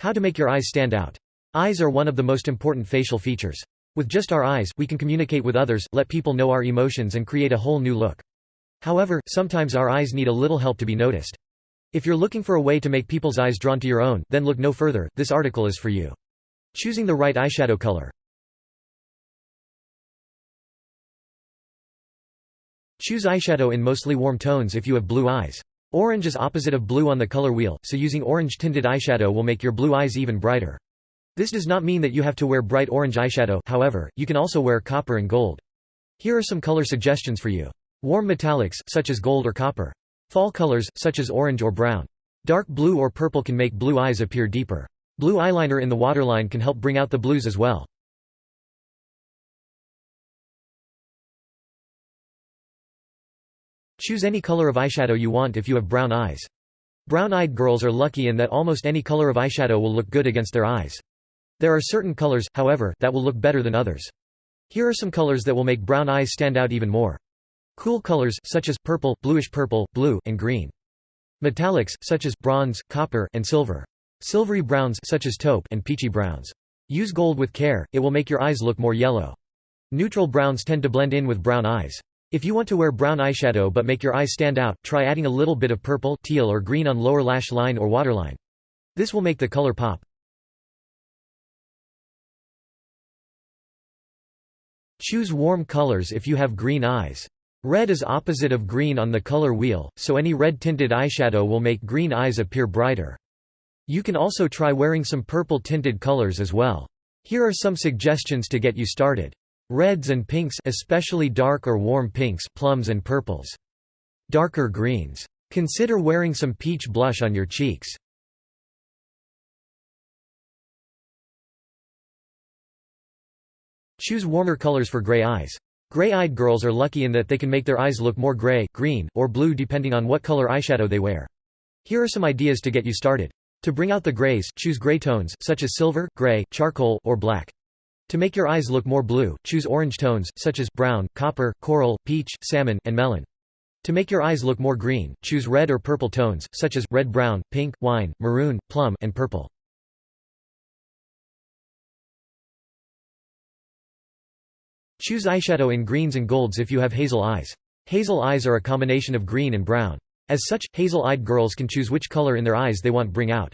How to make your eyes stand out. Eyes are one of the most important facial features. With just our eyes, we can communicate with others, let people know our emotions and create a whole new look. However, sometimes our eyes need a little help to be noticed. If you're looking for a way to make people's eyes drawn to your own, then look no further, this article is for you. Choosing the right eyeshadow color. Choose eyeshadow in mostly warm tones if you have blue eyes. Orange is opposite of blue on the color wheel, so using orange tinted eyeshadow will make your blue eyes even brighter. This does not mean that you have to wear bright orange eyeshadow, however, you can also wear copper and gold. Here are some color suggestions for you. Warm metallics, such as gold or copper. Fall colors, such as orange or brown. Dark blue or purple can make blue eyes appear deeper. Blue eyeliner in the waterline can help bring out the blues as well. Choose any color of eyeshadow you want if you have brown eyes. Brown-eyed girls are lucky in that almost any color of eyeshadow will look good against their eyes. There are certain colors, however, that will look better than others. Here are some colors that will make brown eyes stand out even more. Cool colors, such as purple, bluish purple, blue, and green. Metallics, such as bronze, copper, and silver. Silvery browns, such as taupe, and peachy browns. Use gold with care, it will make your eyes look more yellow. Neutral browns tend to blend in with brown eyes. If you want to wear brown eyeshadow but make your eyes stand out, try adding a little bit of purple, teal or green on lower lash line or waterline. This will make the color pop. Choose warm colors if you have green eyes. Red is opposite of green on the color wheel, so any red tinted eyeshadow will make green eyes appear brighter. You can also try wearing some purple tinted colors as well. Here are some suggestions to get you started. Reds and pinks, especially dark or warm pinks, plums and purples. Darker greens. Consider wearing some peach blush on your cheeks. Choose warmer colors for gray eyes. Gray-eyed girls are lucky in that they can make their eyes look more gray, green, or blue depending on what color eyeshadow they wear. Here are some ideas to get you started. To bring out the grays, choose gray tones, such as silver, gray, charcoal, or black. To make your eyes look more blue, choose orange tones, such as brown, copper, coral, peach, salmon, and melon. To make your eyes look more green, choose red or purple tones, such as red-brown, pink, wine, maroon, plum, and purple. Choose eyeshadow in greens and golds if you have hazel eyes. Hazel eyes are a combination of green and brown. As such, hazel-eyed girls can choose which color in their eyes they want bring out.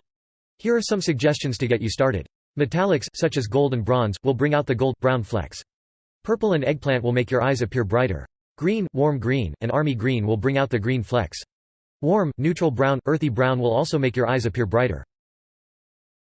Here are some suggestions to get you started. Metallics, such as gold and bronze, will bring out the gold-brown flecks. Purple and eggplant will make your eyes appear brighter. Green, warm green, and army green will bring out the green flecks. Warm, neutral brown, earthy brown will also make your eyes appear brighter.